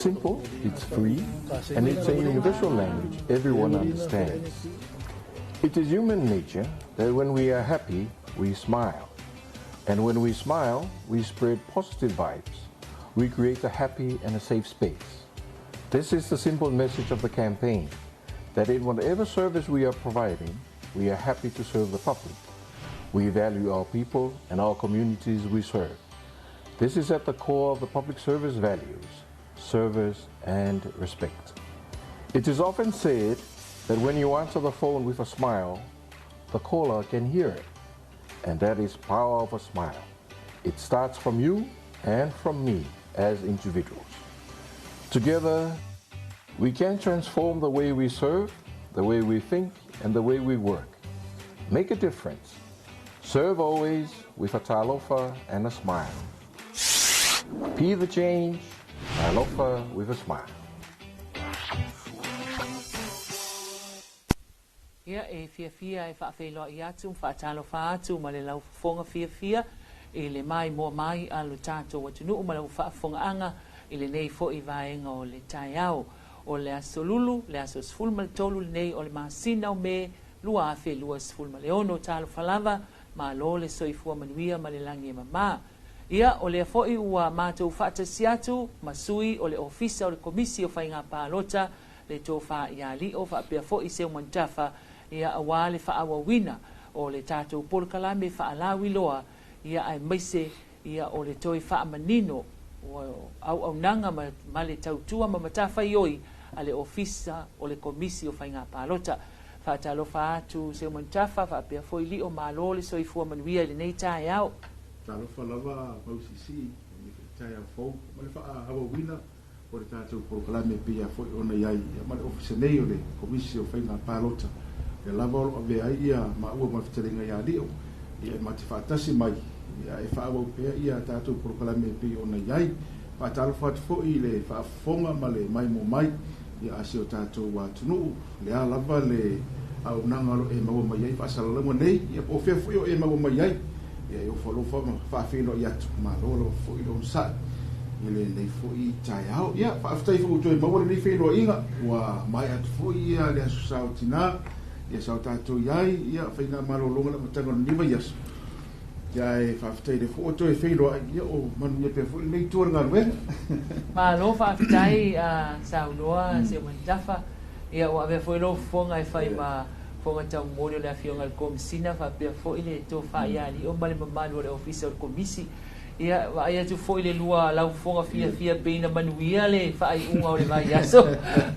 Simple, it's free, and it's a universal language everyone understands. It is human nature that when we are happy, we smile. And when we smile, we spread positive vibes. We create a happy and a safe space. This is the simple message of the campaign, that in whatever service we are providing, we are happy to serve the public. We value our people and our communities we serve. This is at the core of the public service values, service and respect. It is often said that when you answer the phone with a smile, the caller can hear it. And that is power of a smile. It starts from you and from me as individuals. Together, we can transform the way we serve, the way we think, and the way we work. Make a difference. Serve always with a talofa and a smile. Be the change, talofa with a smile. Ia e fia e whaafeiloa i atu, whaatalofa atu, ma le lau fonga fia e le mai mua mai a lo tātou atunu, ma lau whaafonga anga i le nei fo i vaenga o le tai au. O le aso lulu, le aso sfulma le tolu le nei o le mahasina o me, lua afe lua sfulma le ono talofa lava, ma lo le soifua manuia ma le langi e mama. Ia o le foi ua mātou whaatasi atu, masui o le ofisa o le komisi o whainga pālota, le tō wha ia li o whaapea foi se o mantafa, ia awa le whaawawina o le tātou polokalame whaalawi loa, ia ai maise ia o le toi whaamanino au nanga ma le tautua ma matafa ioi a le ofisa o le komisi o whainga pālota. Whaatalofa atu se o mantafa, whaapea foi li o mālo le soifua manuia le nei tae au. Talofa lava mausisi, tai au fau, ma le whaawawina o le tātou polokalame pia foi ona iai, ma le ofisa nei o le komisi o whainga pālota. E lava o ave ai ia ma ua mawhitarenga ia leo, ia ma te whaatasi mai, ia e whaawau pia ia tātou polokalame pia ona iai, whaatalofa atu foi le whaafonga ma le mai mo mai, ia ase o tātou wa tunu, le a lava le au nangalo e maua mai ai, whaasalalama nei, ia po whea foi o e maua mai ai, ia e o whalofa ma whaafino i atu, ma lolo foi lo sa, ia le nei foi tai au, ia whaafitai foi utoi maua le nei whelo inga, wa mai atu foi ia le asu sao tina, ia sao tātou iai, ia whainga malolonga la matanga niwa iasu. Ia e whaafitai le fōto e whaingoa, ia o manu ia pia fōi nei tuar ngā ruenga. Malo whaafitai sao noa, se o mantafa, ia o ave fōi lo fonga e whai ma fonga tau mori o le awhionga le komisina, whaapea fōi le tō whaiari o male mamanu o le ofisa o le komisi. Ia ia tu foi le lua lau fonga fia beina manuia le fai unga o le vai aso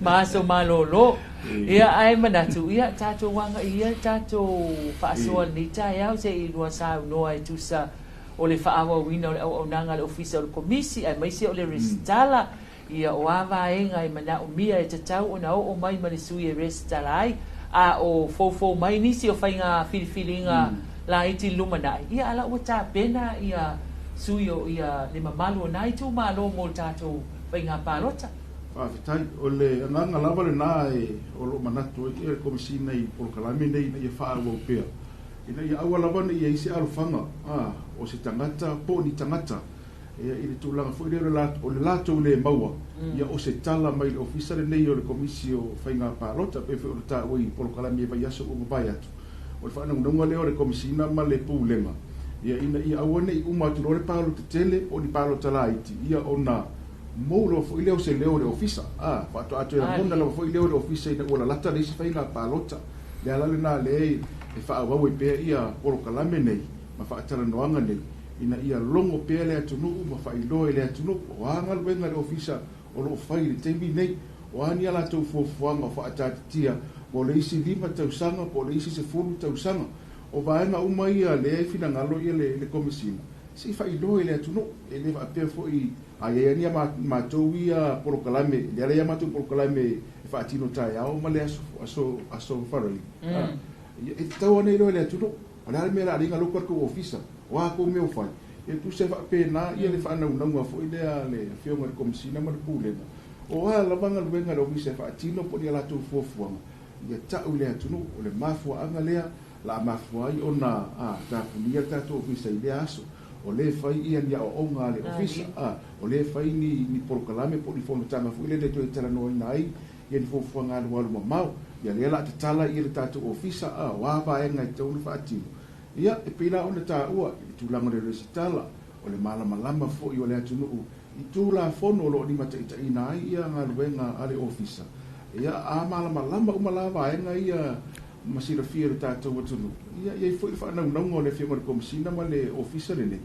maso malolo ia ai manatu ia tato wanga ia tato fasoa ni tai au se i lua sa no ai tu sa o le faawa wina o nanga le ofisa o le komisi ai mai se o le restala ia o ava enga ai mana o mia e tatau ona o mai mali sui e restala ai a o fofo mai nisi o fainga filifilinga la iti lumanai ia ala o ta pena ia suio ia le mamalu nai tu malo mo tatou whainga pālota. Whaafitai, o le ananga lava le nā e o lo manatu e le komisi nei polokalame nei na ia whaawau pia. Ina ia aua lava na ia isi alufanga o se tangata, po ni tangata. Ia i le tūlanga fo i o le lato le maua. Ia o se tala mai le ofisa le nei o le komisi o whainga pālota pe o le tā ui polokalame e vai aso o mabai atu. O le whaanangunga leo le komisina ma le pūlenga. Ia ina ia awane i umatu lore palo te tele o ni palo talaiti ia ona moulo fo ileo se leo le ofisa fato atu era mona lo fo ileo le ofisa ina ola lata le se faila palota le ala le na le e fa wa pe ia polo kalame nei ma fa tala noanga nei ina ia longo pe le atunu ma fa ilo le atunu o anga le le ofisa o lo fai le tembi nei o ani ala tu fo ma fa atatia o le isi lima tau sanga po le isi se fulu tau sanga o vaenga uma ia le fina ngalo ia le komisina. Si fa ilo le atunu e le apea fo i ai ni ma tou ia polokalame le ala ia matu polokalame e fa atino tai au ma le aso farali. E tau nei le atunu ala me la ringa lo ko ofisa wa ko me o fai. E tu se fa pena ia le fa na una fo le fionga le komisina ma le pulena. O ala vanga le venga lo ofisa fa atino po ia la tu fo fuanga. Ia tau le atunu o le mafua anga lea la mafuai ona ta pulia ta to ofisa ile aso o le fai ia ni o nga le ofisa o le fai ni polokalame po ni fonutanga fu le to tala no nai ia ni fofu nga le walu mau ia le la tala ia le tatu ofisa wa va e ngai tonu fa ati ia e pila ona ta ua tu langa le resitala o le malama fo i o le atu no i tu la fono lo ni mata ita ina ia nga luenga ale ofisa ia a malama umalava e ngai ia masira fia le tatu watu no ia fo i fa na no le fia mo komisina ma le ofisa le ne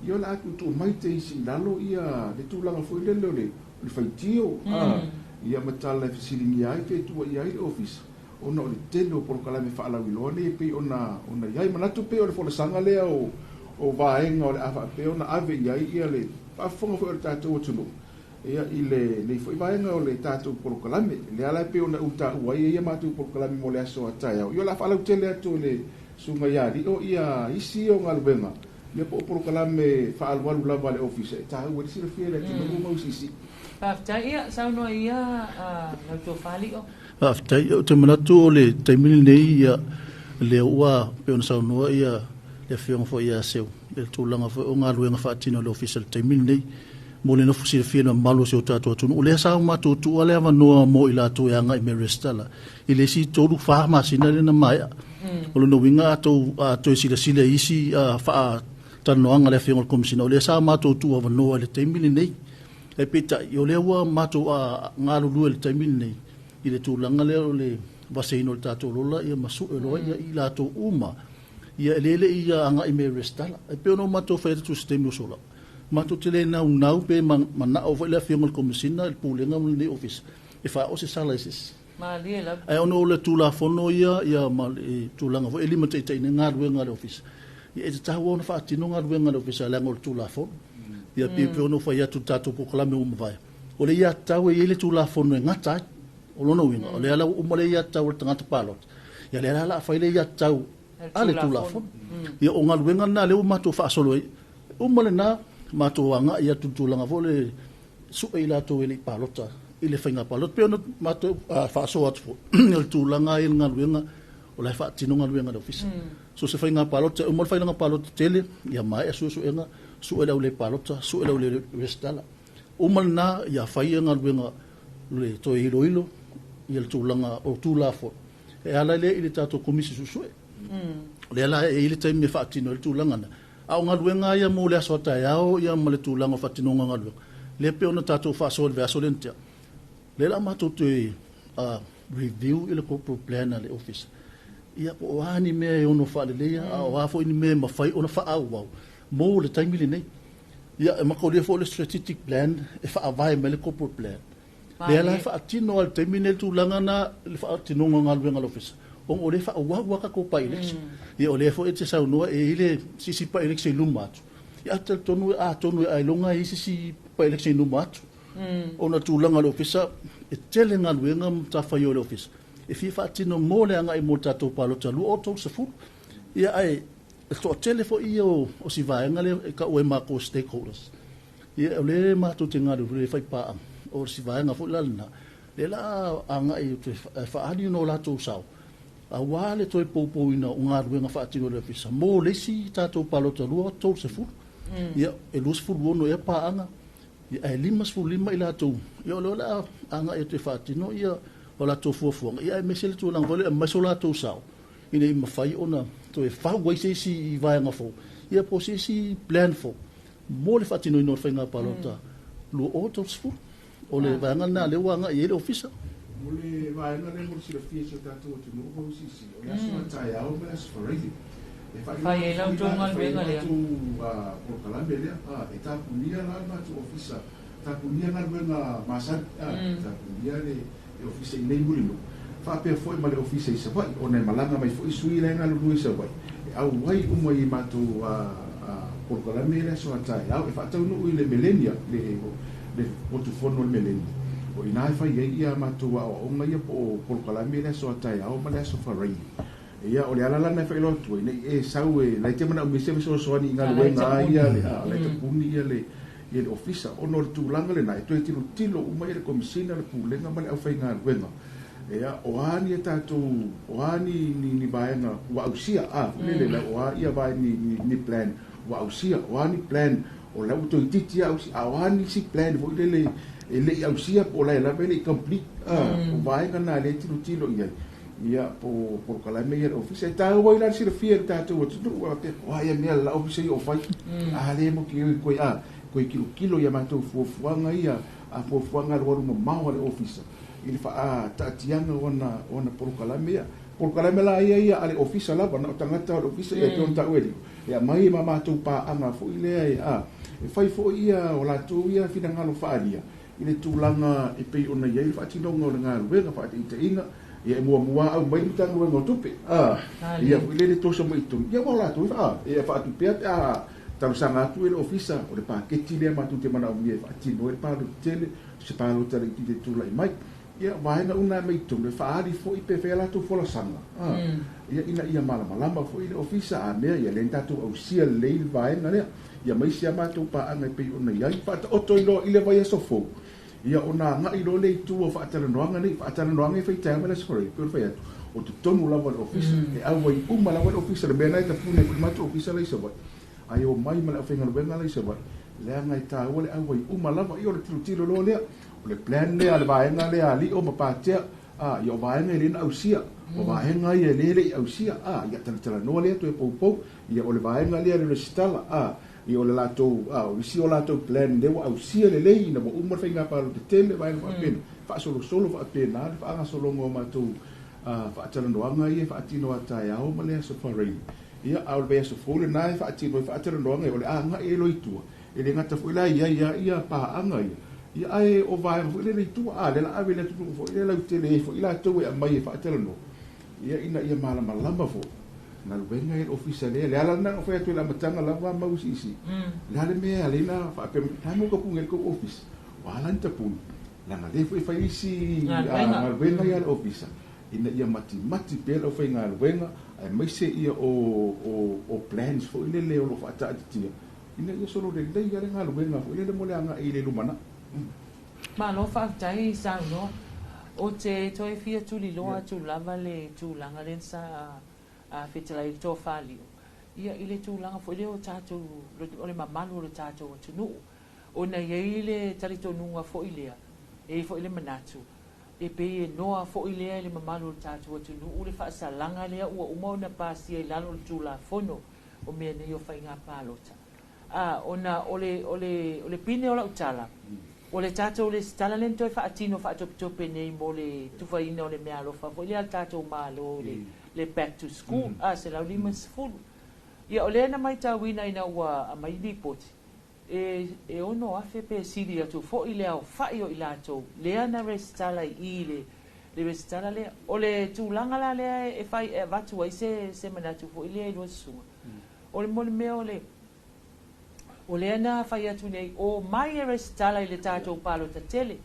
ia la atu tu mai te isi lalo ia le tu langa fo i le faitio ia matala e fisilingi ai te tu ia i le ofisa ona o le telo por kala me fala wilone pe ona ia manatu pe o le fola sanga le o vaenga o le afa pe ona ave ia le fa fonga fo le tatu watu no ia ile le foi vaenga o le tatu por kala me le ala pe ona uta uai ia matu por kala me mo le aso ataya io la fala tele atu le sunga ia di o ia isi o ngalbenga ia por kala me fa alwalu la vale office ta o si le fiera tu no mo sisi Aftai ia sauno ia no to fali o Aftai o te manatu o le taimini nei ia le ua pe ona sauno ia le fiong fo ia seu le tulanga fo o ngaluenga fa tino le official taimini nei mo le no fusi le fiena malo se o tatu atu o le sa ma tu ale ava no mo ila tu ia ngai me restala ile si todu fa ma sina le na mai o no winga to si le sile isi fa tanoanga le fiong komisina o le sa ma tu ava no le taimini nei e pita yo le ua ma tu ngalu lu le taimini nei ile tulanga le vaseino le tatu lola ia masu e loa ia ila to uma ia lele ia anga i me restala e pe no ma tu fa tu sistemi o sola mato tele nau pe mana o le fiong komisina le pulenga le office e fa o se salasis Malia la. Ai ono le tula fono ia mal tulanga vo elima te te nga ruenga le office. Ia e ta wona fa tino nga ruenga le office la ngol tula fono. Ia pe ono fa ia tu tatu ko kala me vai. O le ia tawe ile tula fono nga ta. O lono winga. O le ala o mole ia tawe tanga te palot. Ia le ala fa ile ia tau ale tula fono. Ia o nga ruenga na le o mato fa solo. O mole na mato anga ia tu tulanga vo le su ila to ile palota. Ile fainga palot pe ono mato fa so at fo el tulanga il ngaluenga o la fa tinonga luenga do office so se fainga palot o mo fainga palot tele ya mai su enga su ele le palot su ele le restala o mal na ya fainga luenga le to ilo il tulanga o tula fo e ala le ile tato komisi su le ala ile te me fa tino el tulanga na a ngaluenga ya mo le sota ya o ya mo le tulanga fa tinonga ngaluenga le pe ono tato fa so verso lentia le la mato te review ile corporate plan ale office ia po ani me ono fa le ia o afo ni me mafai ona fa au mo le time le nei ia ma ko le fo le strategic plan e fa vai me le corporate plan le la fa tino al terminal tu langana le fa tino ngal ngal office o le fa wa ka ko pa election ia o le fo e te sa no e ile si pa election lumat ia tel tonu ai longa i si pa election lumat ona tulanga le ofisa e tele nga luenga ta fa yo le office e fi fa tino mo le anga i mo tato palo talu auto se fu ia ai to telefo io o si va nga le ka o ma ko stakeholders ia le ma to tinga le fa pa o si va nga fu la le la anga i fa ani no la to sao a wale to popo ina nga luenga fa tino le office mo le si tato palo talu auto se fu ia e lus fu no e pa anga ia limas fu lima ila tu ia lola anga e te fatino ia ola to fu ia mesel tu lang vole masola tu sao ina i mafai ona to e fa wai se si vai nga fo ia po se si plan fo mo le fatino no fenga palota lu autos fu o le vanga na le wanga ia le officer mo le vai nga le mo si le fie se tatu tu no ko si o la so tai au me as for ready Fai e lau tonga luenga lea. Por Calambia lea. E tā punia la ma tu ofisa. Tā punia na luenga masan. Tā punia le ofisa i nei mulino. Fa pe foi ma le ofisa i sa vai. O nei malanga mai foi sui le nga lulu i sa vai. E au wai umai i matu Por Calambia lea so atai. Au e fa tau no i le melenia. Le potufono le melenia. O i nai fai ia matu o onga ia Por Calambia lea so atai. Au ma lea so farai. Ia o le ala lana fa ilo tu nei e sau e lai te mana o mise so so ni nga luenga ia le le puni ia le officer ono tu langa le nai to e tilo o mai le komisina le pulenga ma le au fa nga luenga ia o ani ta tu o ani ni baenga wa usia le o ia vai ni plan wa ausia wani plan o lau to titi ausia wani si plan vo le ausia o la bele complete o vai kana le tilo ia po kala me ia office ta o ila si fier ta to wa pe wa ia me la office o fai ale mo ki ko kilo ia ma to fuanga ia a fuanga lo mo le office il fa ta tianga ona por kala me la ia ale office la na tangata o office ia to ta weli ia mai ma to pa anga fu ile ia e fai fo ia o la tu ia fina ngalo fa ia ile tulanga e pe ona ia fa tino ngol ngal we fa te inga ia mua au mai tang lo ngotupe ia ile to so mai tu ia wala tu ia fa tu pe tau sanga tu ile office o le paketi le ma tu te mana o ia fa tino e pa tele se pa lo tele ti tu lai mai ia vai na una mai tu le fa ali fo i pe fela tu fo la sanga ia ia malama fo ile office a me ia lenta tu au sia le vai na le ia mai sia ma tu pa ana pe ona ia fa o to ilo ile vai so fo ia ona nga ilo le tu o fa tala noanga ni fa tala noanga e fa tama la skole per fa o tu tonu la va office e au vai uma la va office le bena ta pune ma tu office la so ai o mai ma la fa ngalo bena la so le nga ta o le au vai uma la va io le tiro lo le le plan le al va nga le ali o ma pa te io va nga le au sia o va nga ia le au sia ia tala no le tu e po ia o le va nga le stala i o le lato o si o lato plan de wa usia le lei na mo umar fainga pa le tele vai fa pen fa solo fa pen na fa nga solo ngo ma tu fa tala noanga ia fa tino ata ya o male so fari ia au be so fole na fa tino fa tala noanga o le nga e lo itu e le ngata fo ia pa anga ia ai o vai fo le itu le la ave le tu fo le la tele fo ila tu e mai fa tala no ia mala fo na wenga e office le ala na o fa tu la matanga la va mau sisi la le me ale na fa pe ta mo ko pungel ko office wala nta pun la na le fa isi na wenga ia office ina ia mati pe lo fa ngal wenga ai mai se ia o plans fo ile le o fa ta tia ina ia solo de ia ngal wenga fo ile mo le anga ile lumana ma lo fa tai sa no o te toi fia tu li loa tu lava le tu langa le sa fetela i tō whālio. Ia ile tūlanga fo ile o tātou, o le mamalu o le tātou atu nuu. O na ia ile tarito nunga fo ilea, e fo ile manatu. E pe e noa fo ilea ile mamalu o le tātou atu nuu, ule whaasalanga lea ua umau na pāsia i lalo le tūla fono, o mea nei o whainga pālota. O le pine o la utala, o le tātou le stala lento e whaatino whaatope nei mo le tuwhaina o le mea alofa, fo ile al tātou mālo le back to school se lau lima sefulu ia o lea na mai tauina ina ua mai lipoti e ono afe pe sili atu fo'i lea o fa'i o i latou lea na resitala i le resitala lea o le tulaga la lea e fai e vatu ai se manatu fo'i lea i lua susuga o le mole mea o lea na fai atu nei o mai e resitala i le tatou palota tele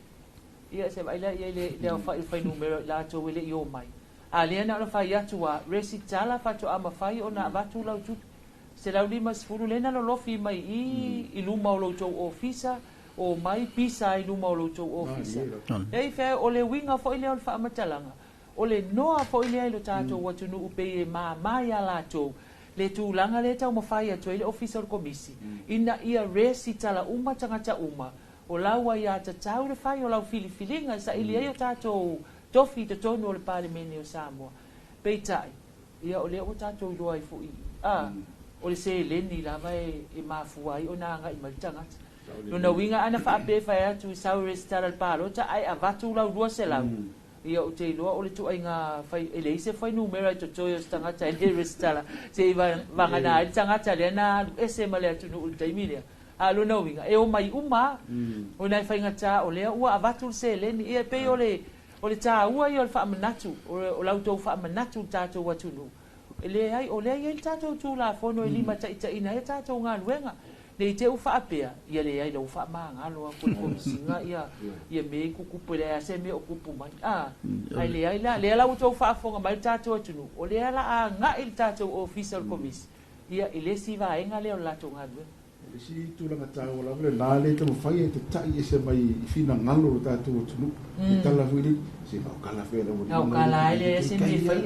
ia se vai ia le o fai numero i latou ele i o mai lea na o fai atu a resitala fatu ama fai o na vatu lau tutu se lau lima sefulu lena lolofi mai i luma o loutou ofisa o mai pisa i luma o loutou ofisa ei fea o le winga fo i lea o le whaamatalaga o le noa fo i lea i lo tātou atunuu pei e mamai a latou le tūlanga le tau mawhai atu i le ofisa o le komisi ina ia resitala uma tangata uma o laua ia tatau le whai o lau filifilinga sa ili ei o tātou tofi te tonu o le palemene o Samoa. Peitai, ia o lea o tātou i loa i fui. O le se leni lava e mafuai o nanga i maritangata. No na winga ana whaape whai atu i sau resitara le pālota, ai a vatu lau rua se lau. Ia o te loa o le tu ai ngā whai, e leise whai numera i to o tangata e le resitara. Se i wangana i tangata le na ese ma le atu nu ul taimilea. Lo na winga, e o mai uma, o nai whai ngata o lea ua a vatu se leni, ia pe o le tā ua i o le whaamanatu, o lautou whaamanatu tātou atunu. O lea i tātou tū la whono e lima taitaina, e tātou ngā luenga. Nei te u whaapea, ia lea i lau whaamanga aloa kore komisinga, ia me kukupu lea se me o kupu mai. Ai lea i la, lea lau tau whaafonga mai tātou atunu. O lea la a ngā i tātou official komisi. Ia i le si vaenga lea o latou ngā luenga. Si tulanga tau la vele la le te fai te tai ese mai fina ngalo ta tu tu i tala fuili se au kala fela o au kala ele ese me fai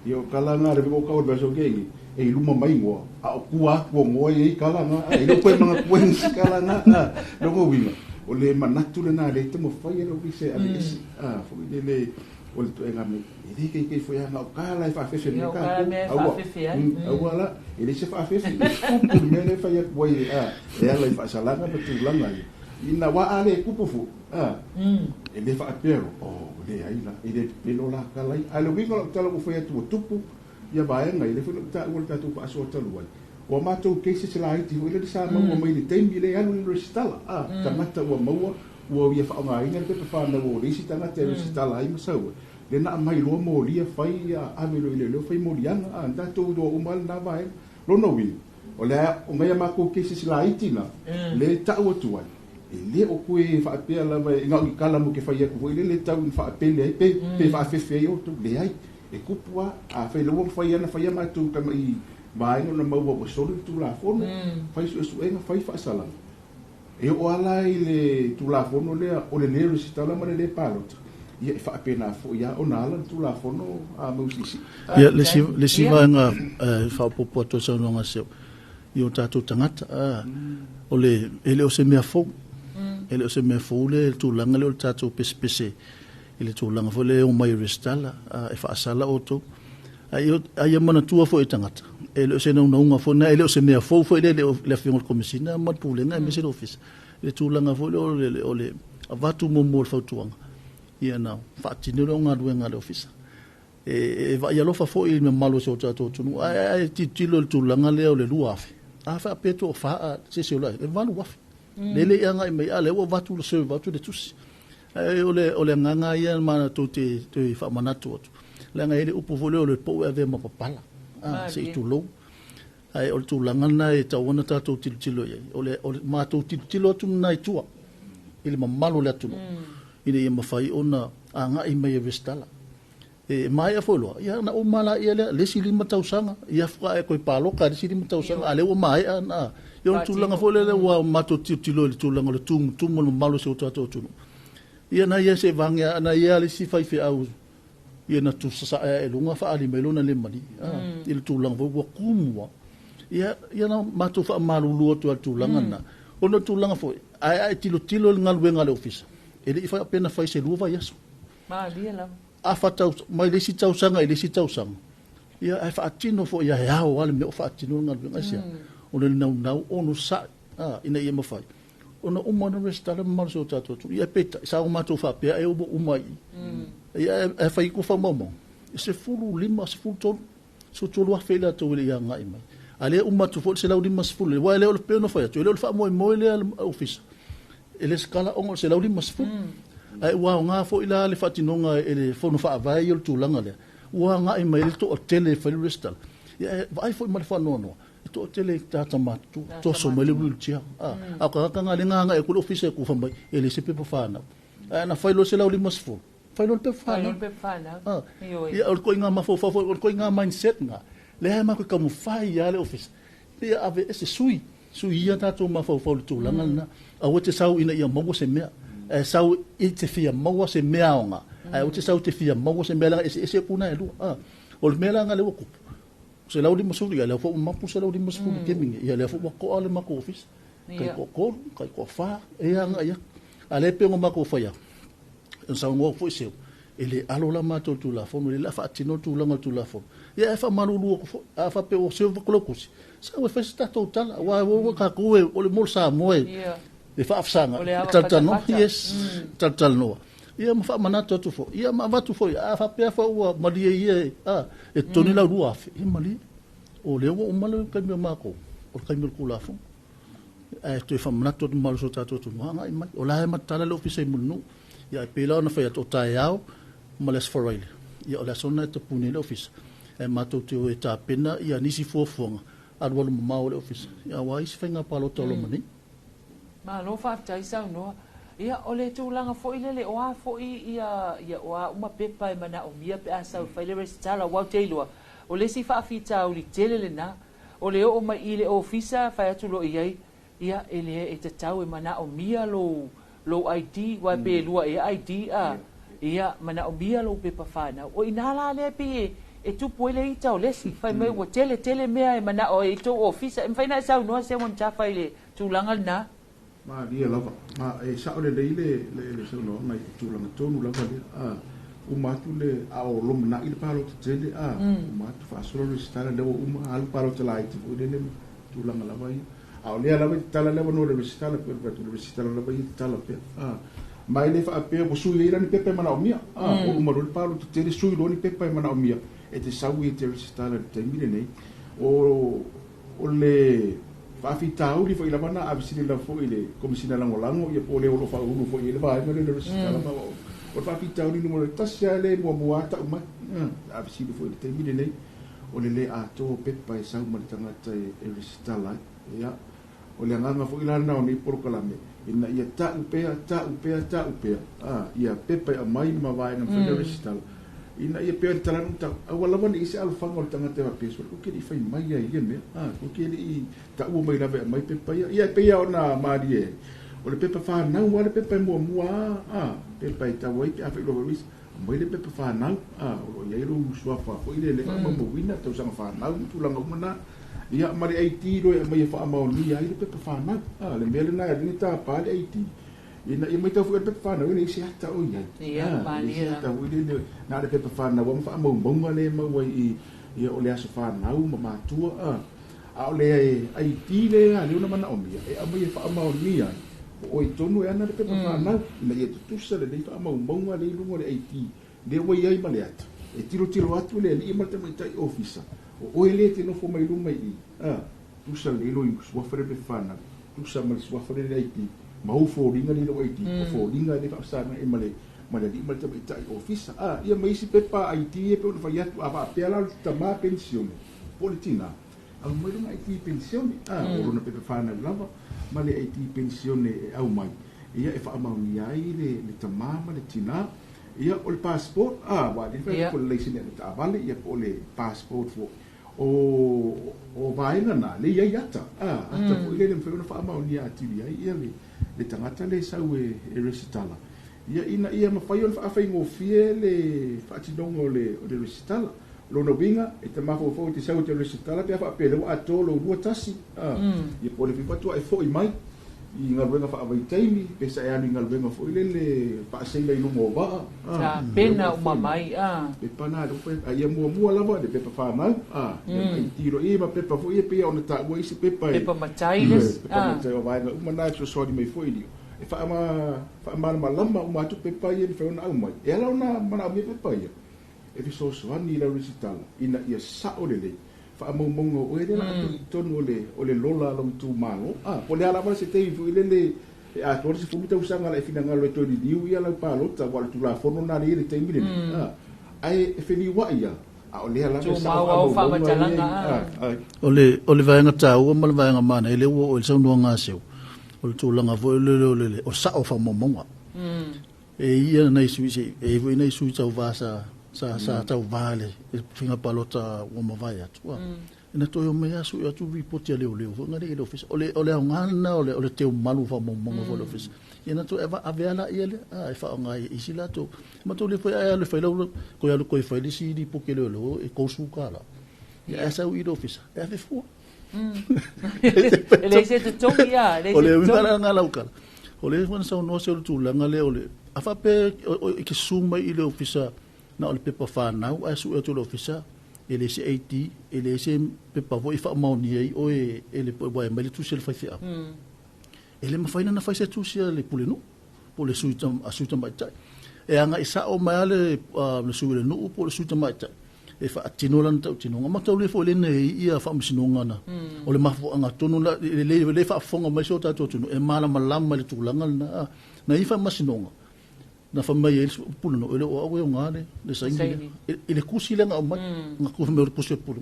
io kala na re bo ka o beso gei e luma mai ngoa a kua ko ngoa e kalanga e lo koe manga kuen kalanga lo ngo winga o le manatu le na le te mo fai lo vise a isi fo le o le to enga me e ke foi anga kala e fa fe me ka au ala e le se fa fe me le fai ko e ala e fa salanga pa tu langa ina wa ale kupu fu e le fa pero o le ai la e le pelo la kala ai lo winga lo tala ko foi tu tupu ia vaenga i le whenu ta ua tatu pa aso talu ai. Ua mātou keise se la iti hui le sa maua mai le teimi le anu le resitala. Tangata ua maua ua ia whaonga inga le pepe whana ua reisi tangata e resitala ai masaua. Le na mai loa mo lia whai avelo i le leo whai mo lianga. Tātou doa umal na vaenga. Lona wini. O le o ngai mātou keise se la iti na le tau atu ai. E le o koe whaapea lava e ngau i kala mo ke whai aku hui le tau in whaapele ai pe whaafefe ai o tu le ai. E kupua a fai lo fai ana fai ma tu kama i vai no ma wo so tu la fono fai su enga fai fa sala e o ala ile tu la fono le o le nero si tala ma le palot ia fa pena fo ia o nala tu la fono a mo si ia le si va nga fa popo to so no ngaseo io tatu tangata o le ele o se mea fo ele o se mea fo le tu langa le tatu pespese ele tūlanga fo le o mai restala e whaasala o tō. Ai mana tua fo e tangata. Ele o se naunga fo na, ele o se mea fo ele le whingol komisina, matpūlenga e mesel office. Ele tūlanga fo le o le avatu momo le whautuanga. Ia nao, whaatinere o ngā ruenga le office. E vai alofa fo i me malo se o tātou tunu. Ai tilo le tūlanga le o le luafe. A wha apeto o wha se se o lai, le walu wafe. Lele ia ngai mei ale o vatu le seu vatu le tusi. Ole nganga ia mana to te fa manatu atu la nga ele upu vole ole po ave ma papala se tu lo ai ole tu langa na e tawana ta to tilo ia ole ma to tilo tu na tua ile mamalo le atu ile ia mafai ona anga i mai vestala e mai afolo ia na o mala ia le sili matausanga ia fra e ko palo ka le sili matausanga ale o mai ana yo tu langa vole le wa ma to tilo le tu langa le tu mo malo se o to tu ia na ia se vanga na ia le si fai fe au ia na tu sa e lunga fa ali melona le mali il tu lang vo kumwa ia na ma tu fa malulu tu langa na ono tu langa fo ai tilo ngal wenga le office ele fa pena fai se luva yaso ma dia la a fa tau mai le si tau sanga ia ai fa tino fo ia ya o ale me fa tino ngal wenga sia ono nau ono sa ina ia ma fai ona umana restala mal so tato tu ia peta sa uma to fa pe e o umai ia e fai ku fa momo se fulu lima se fulu ton so to lo fela to le nga mai ale uma to fo se la lima se fulu wa le o pe no fa to le fa mo le office ele skala ongo se la lima se fulu ai wa nga fo ila le fatinonga ele fo no fa vai o tu langa le wa nga mai le to tele fa restala ia vai fo mal fa no to tele tata matu to so mele wheelchair ka nga le nga e ku office ku fa mai ele se pe fa na na failo se la lima se fulu failo pe fa na ia o ko nga ma fo ko nga mindset nga le ma ko kamu fai ya le office ia ave ese sui ia tato ma fo tu langa na a wote sau ina ia mo se mea sau i te fia mo se mea nga ai wote sau te fia mo se mea ese puna e lu o le mea nga le ku se la udi masuri ya le fo ma pu se la udi masuri kemi ya le fo ko ale ma ko office kai ko fa nga ia ale pe ngo ma ko fa ya sa ngo fo se ele alo la ma to la fo le la fa tino tu la fo ya fa manulu ko a fa pe o se ko ko sa we fa sta total wa ka ko o le mol sa mo e fa afsanga tal no yes tal no ia ma fa manato tu fo ia ma va tu fo a fa pe fa o ma dia ia e toni la rua e mali o le o malo ka mi ma ko o ka mi ko la fo tu fa manato tu malo so tato tu ma mai o la ma tala le office munu ia pe la na fa to taiao males for rail ia o la sona te pune le office e ma to tu e ta pena ia nisi fo fonga al wala ma o le office ia wa is fenga palo tolo mani ma lo fa tai sa no ia ole tu langa fo ile o a fo ia o uma pepa e mana o mia pe asa fa ile restala wa tailua o le si fa fita o li tele na o le o mai ile ofisa fa tu lo ia ele e te tau e mana o mia lo ID wa pe lua e ID ia mana o mia lo pepa fa na o inala le pe e tupu ele i tau lesi fai mai ua tele mea e mana o e tau ofisa e whaina sau noa se wan tafa i le tūlanga na ma lia lava ma e sa ole le sau no mai tūlanga tonu lava le umatu le a o lom na i le palo te tele umatu fa solo le stala le alu palo te lai te fu le tūlanga lava i a o lea lava i tala lava no le stala per le stala lava i tala pe mai le fa pe po sui le ni pepe mana o mia o umaru le palo te tele sui lo ni pepe mana o mia e te sau i te stala te mire nei o le faafitau li foi la mana abisini la foi le komisina lango ia po le o fa ulu foi le vai le stala ma o faafitau ni mo le tasia le mo ata uma abisini foi le te mire nei o le a to pepa e sau ma tangata e stala ia o le nganga foi la na ni por kalame ina ia ta upea ia pepa a mai ma vai na foi stala ina ia pe tala nta wala wani isi alfanga o tanga te peso ko ke fai mai ia me ko ke i ta u mai lave mai pepa ia pe ia ona marie o le pepa fa na wala pepa mo pepa ita wai pe afi lo vis mai le pepa fa na o ia ro sua fa ko ile le mo wina to sang fa na tu langa mana ia mari ai ti ro mai fa ma ni ia le pepa fa na le mele na ni ta pa le ai ti ina ia mai tau fuka pepa whanau, ina isi hata o iai. Ia, mani ia. Tau ina, nā re pepa whanau, ama wha maunga le maua i o le aso whanau, ma mātua, a o le ai tile, a leo na mana o mia, e ama ia wha amau mia, o i tonu e ana re pepa whanau, ina ia tutusa le nei wha maunga le ilungo le ai ti, le wai ai ma le ata, e tiro atu le, ni ima te mai tai ofisa, o oe le te nofo mai luma i, tusa le ilo i suafare pepa whanau, tusa ma le suafare le ai ti, mau fōringa ni lo IT, fōringa ni whaasana e male di male tama itai ofisa. Ia maisi pepa IT e pe ona whai atu awa apea lau tama pensione. Politina. Au mai runga IT pensione. Orona pepa whanau lava. Male IT pensione e au mai. Ia e whaamauni ai le tama male tina. Ia o le passport. Wadi whai ko le leisine le taavale. Ia po le passport fo. O vaenga na le iai ata. Ata po ile le mwhai ona whaamauni atiri ai. Ia le tangata le sau e resitala. Ia mawhai ona whaafai ngofie le whaatinonga o le resitala. Lona winga, e te mawhau te sau te resitala, pia whaapele wa ato lo rua tasi. Ia po le whipatua e fo i mai. I ngaruenga whaawai taimi, pesa e anu i ngaruenga fo i le whaaseila i lunga o waa. Ta pena umamai. Pepa nā, ia mua lava, le pepa whanau. Ia tiro i ma pepa fo i e pia ona ta ua isi pepa e. Pepa matailes. Pepa matai o vaenga, umana e sosori mai fo i dio. E whaamana malama umatu pepa i e ni whaona au mai. E ala ona mana au mia pepa ia. E fi sosoani i la resitala, ina ia sao le lei. Whaamaumonga o e rela atu i tonu o le lola lau tu malo. Po le alawa se tei fu i le e a tore se fumita usanga la e fina ngalo e tori diu ia lau palota wale tu la fono na le tei mire. Ai e whini wa ia. O le alawa tu mau au whamatalanga. O le vaenga tau, o le vaenga mana, e le ua o le saunua ngā seu. O le tūlanga vo le o sao whamamonga. E ia nei sui se, e vo nei sui tau vasa sa tau vale e finga palota o mavai atu ina toi o mea su atu ripoti a leo ngari ele office ole ngana ole teu malu fa mongo vo office ina to eva avela ele e fa ngai isila to ma to le foi ale foi lo ko ya ko foi si di pokele lo e ko su kala ya sa u office e ave fu ele se to ya ole ngala ngala ukala ole wana sa no se tu la ngale ole afa pe ke suma ile office na o le pepa whanau, a su e tu lo ofisa, ele se eiti, ele se pepa vo i wha mauni ei, o ele po e mai le tusi le whaifea. Ele mawhaina na whaise tusi le pule nu, po le suita maitai. E anga isa o mai ale le sui le nuu, po le suita maitai. E wha atino lana tau tinonga, ma tau le fo le nei ia wha misinonga na. O le mafu anga tonu, le wha fonga mai so tato tunu, e mala malama le tulanga na i wha masinonga. Na famai ele pulo no ele o ngane le saingi ele kusi lenga o mai nga ku me kusi pulo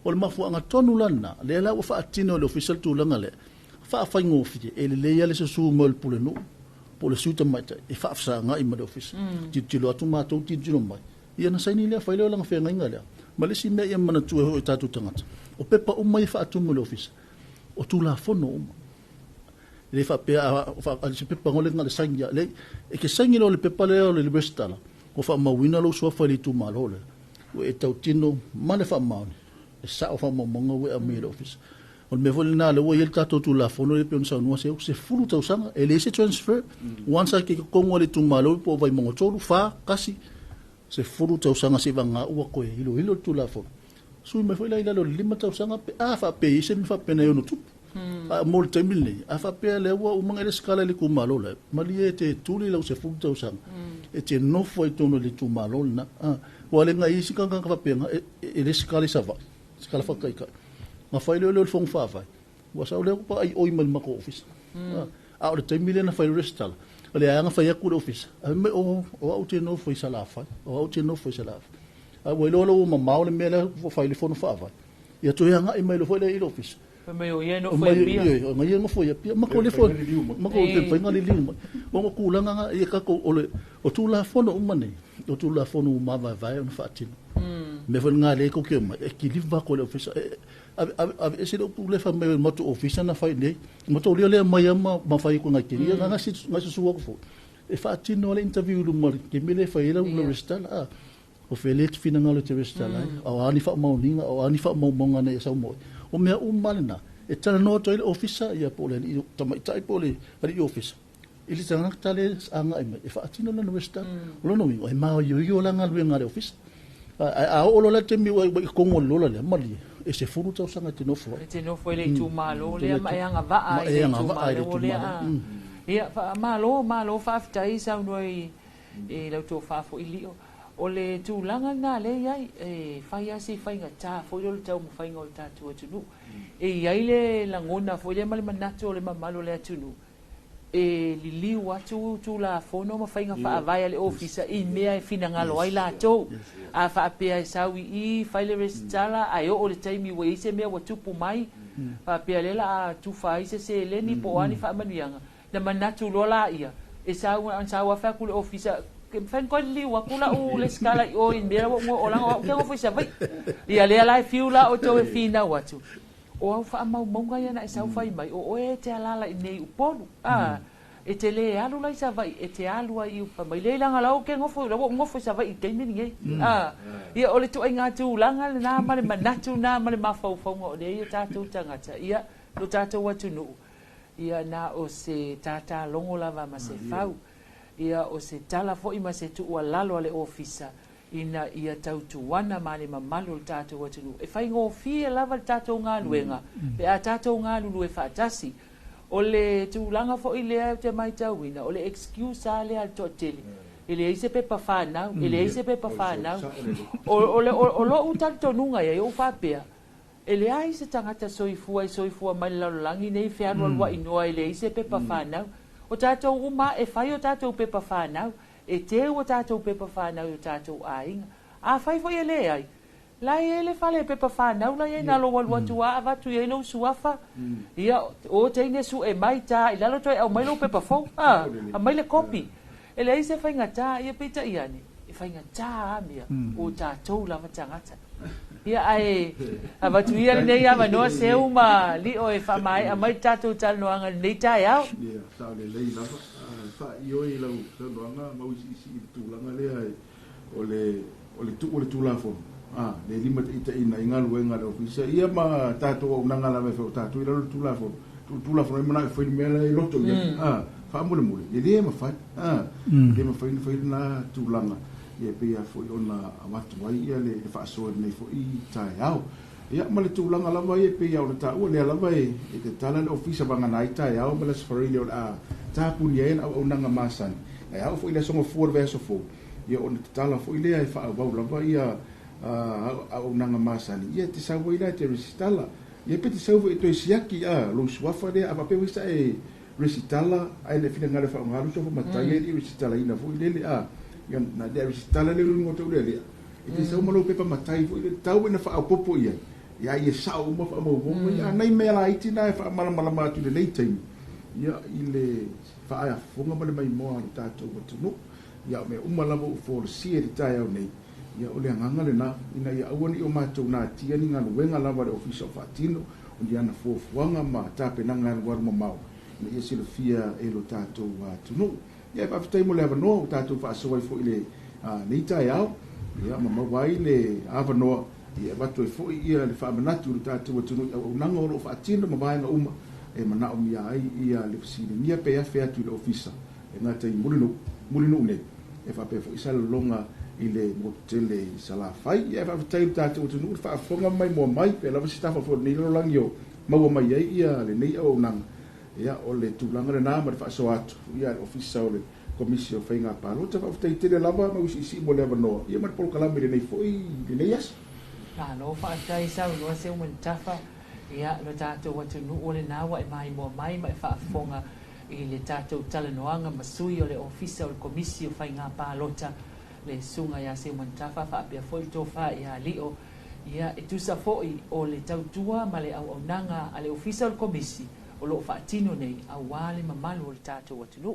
o le mafu anga tonu lana le la o fa atino le official tu langa le fa fa ngofi ele le ya le su mo le pulo no po le suta mata e fa fa nga i ma le office ti lo atu ma to ti jino mai ia na saini le fa le langa fe nga le ma le si me ia mana tu o tatu tangata o pepa o mai fa atu mo le office o tu la fono le fa pe fa se pe pangole ngale sangia le e ke sangi le pe pale le bestala o fa mawina lo so fa li tu malole e tau tino mane wha maoni. E sao wha mamonga we a mail office. O me vole nā lewa iel tātou tū la whono le peon sa unua se furu tau sanga, e le se transfer, wansa ke kongo le tū malo po vai mongo tōru, wha, kasi, se furu tau sanga se wanga ua koe, hilo tū la whono. Sui me whaila ila lo lima tau sanga, a wha pe ise mi wha pena yono tupu. A mol taimil nei, a wha pea le ua umanga ele skala le ku malo le, mali e te tūli lau se furu tau sanga, e te nofo e tono le tū malo na, wa le nga isi kanga wha pea, e le skala sa va, skala whakaikai. Ma fai leo leo fong whawhai. Wa sao leo pa ai oi mal mako office. A ore te mile na fai restala. O le anga fai aku office. A me o au te no fai sala fai. O au te no fai sala fai. A wai leo leo ma mao le mele fai le fono whawhai. Ia to anga i mai lo fai le ilo office. Me o ye no fai pia. O ngai ngo fai pia. Mako le fono. Mako le fai ngali liu. O mo kulanga nga ia kako o tu la fono umane. O tu la fono ma vai on fatino. Me fai nga le ko ke ma e ki liva ko le office. Ave se lo pule fa me moto office na fai nei moto le mai ma fai ko ngaki nga si suwa ko e fa tino le interview lu mo ke me le fai la lo restala o felet fina ngalo te restala o ani fa mo ninga o ani fa mo monga ne sa mo o me malna e tana no to le office ya pole ni tamai tai pole ali office ili tana tale anga e fa tino na restala lo no mi o ma yo la ngalo office a o lo la te mi ko ngolo la mali e se furu tau sanga te nofo. E te nofo ele tu malo le ma anga va ai tu malo le a. Ia malo fa aftai sa no e la to fa fo ilio. O le tu langa na le ai e fai asi fai nga ta fo le tau mo fai ngol ta tu tu. E ai le langona fo le mali manato le malo le tu. E lili watu tu la fono ma fai nga fa vai le office i mea fina ngalo ai la to. A fa pea sawi i fai le restala ai o le taimi we se mea watu pu mai. Fa pea le la tu fai se le ni po ani fa manuanga. Na manatu lola ia. E sawa fa ku le office ke fan ko li wa kula o le skala o in mea o la ke office vai. Ia le la fiula o to fina watu. O au fa mau monga ia na e sau fai mai o e te alala i nei upolu e te le alu lai sa vai e te alu ai upa mai le langa lau ke ngofo sa vai i teimi ni ia o le tu inga tu langa le na male manatu na male mafau fonga o le ia tātou tangata ia lo tātou watu nuu ia na o se tata longo lava ma se fau ia o se tala fo i ma se tu ua lalo ale ofisa ina ia tautuana male mamalu tātou watu nuu e fai ngō fia lava tātou ngā luenga pe a tātou ngā lulu e whaatasi o le tūlanga fo i lea te mai tauina o le excuse a lea to tele ele ise pe pa whanau ele ise pe pa whanau o lo utal tonunga ia o whapea ele ai se tangata soifua mai lalolangi nei whiarua lua inoa ele ise pe pa whanau o tātou uma e whai o tātou pe pa whanau e te o tātou pe pa whanau o tātou ainga a whai fo i ele ai la ele fale pe pa whanau la e nalo waluatu a avatu e lo suafa ia o teine su e mai tā i lalo toi au mai lo pe pa fau a mai le kopi ele ise whai ngata ia pita iani e whai ngata amia o tātou lava tangata ia ai avatu ia nei ama noa seuma li o e whamai a mai tātou taloanga nei tai au ia sa le lei lava fa io i lau taloanga mau isi tūlanga lea o le tūlafo le lima ita ina ingalu enga le ofisa ia ma tātou au nanga lava feo tātou i lau tūlafo e mana whai mea i roto ia fa mule le ma fai le ma fai na tūlanga ia pe a foi ona amatu ai ia le fa so nei foi tai au ia ma le tūlanga lava ia pe au ta o le lava e te tala le ofisa banga nai tai au ma le safari le tapu ni ai au nanga masan ai au foi le songo for verso fo ia ona te tala foi le ai fa au lava ia au nanga masan ia te sa voi le te resitala ia pe te sa voi to siaki lo suafa le apa pe wisa e resitala ai le fina ngale fa ngalu so matai e resitala ina foi le ia na le resitala le lungo to le e te sa malo pe pa matai foi le tau ina fa popo ia ia sa o mo fa mo ia nei me la iti na fa mala matu le nei time ia ile fa ia fonga male mai mo ta to no ia me lava for see le tai au nei ia ole nganga le na ina ia awani o matou na tia ni ngana wenga lava le official fatino o dia na fofuanga ma tape na ngana war mo mau na ia sila fia e lo tatou wa tunu ia pa fitai mo le no tatou fa so fo ile nei tai au ia ma mawai le avanoa ia watu e fo ia le whaamanatu le tātou atunu au nanga o lo whaatino ma vaenga uma e mana o mia ai ia le fasine nia pe afe atu le ofisa e ngata i mulinu ne e whape fo isa longa i le motele i salafai ia e whaafatai le tātou atunu le whaafonga mai mua mai pe lava sitafa fo nei lo langi o maua mai ai ia le nei au nanga ia o le tūlanga le nā ma le whaaso atu ia le ofisa o le komisio whainga pālo te whaafatai tele lava ma usi isi mo le avanoa ia ma le polo kalami le nei fo i le nei as no whaatai sau noa se uman tafa ia lo tātou atunu o le nāwa e mai mua mai ma e whaafonga i le tātou talanoanga masui o le ofisa o le komisio whainga pālota le sunga ia se uman tafa whaapea foi tofa ia lio ia e tusa foi o le tautua ma le au nanga a le ofisa o le komisi o lo whaatino nei au wale mamalu o le tātou atunu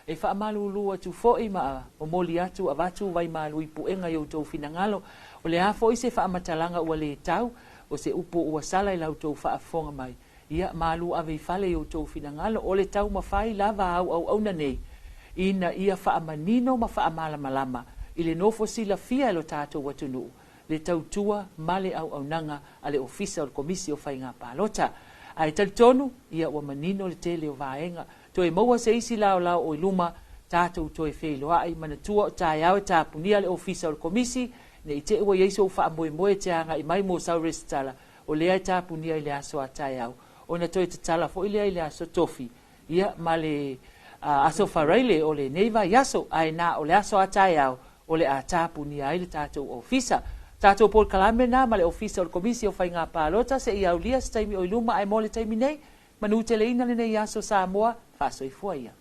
e whaamalu lua tu foi ma o moli atu a watu vai malu i puenga i tau finangalo o le a foi se whaamatalanga ua le tau o se upo ua sala i lau tau whaafonga mai ia malu ave i fale i tau finangalo o le tau mawhai lava au na nei ina ia whaamanino ma whaamala malama i le nofo sila fia lo tātou atunu le tautua male au nanga a le ofisa o le komisi o whainga pālota ai talitonu ia ua manino le tele o vaenga to e maua se isi lao o iluma tātou to e wheiloa ai manatua o tāi au e tāpunia le ofisa o le komisi ne i te ua ieiso uwha moe moe te anga i mai mo sau resitala o lea i tāpunia i le aso a tāi au o na toi te tala fo i lea i le aso tofi ia ma le aso whareile o le neiva i aso ai na o le aso a tāi au o le a tāpunia i le tātou ofisa tātou Paul Kalame na ma le ofisa o le komisi o whainga pālota se i au lia staimi o iluma ai mo le taimi nei manu te leina le nei aso Samoa faso i fua ia.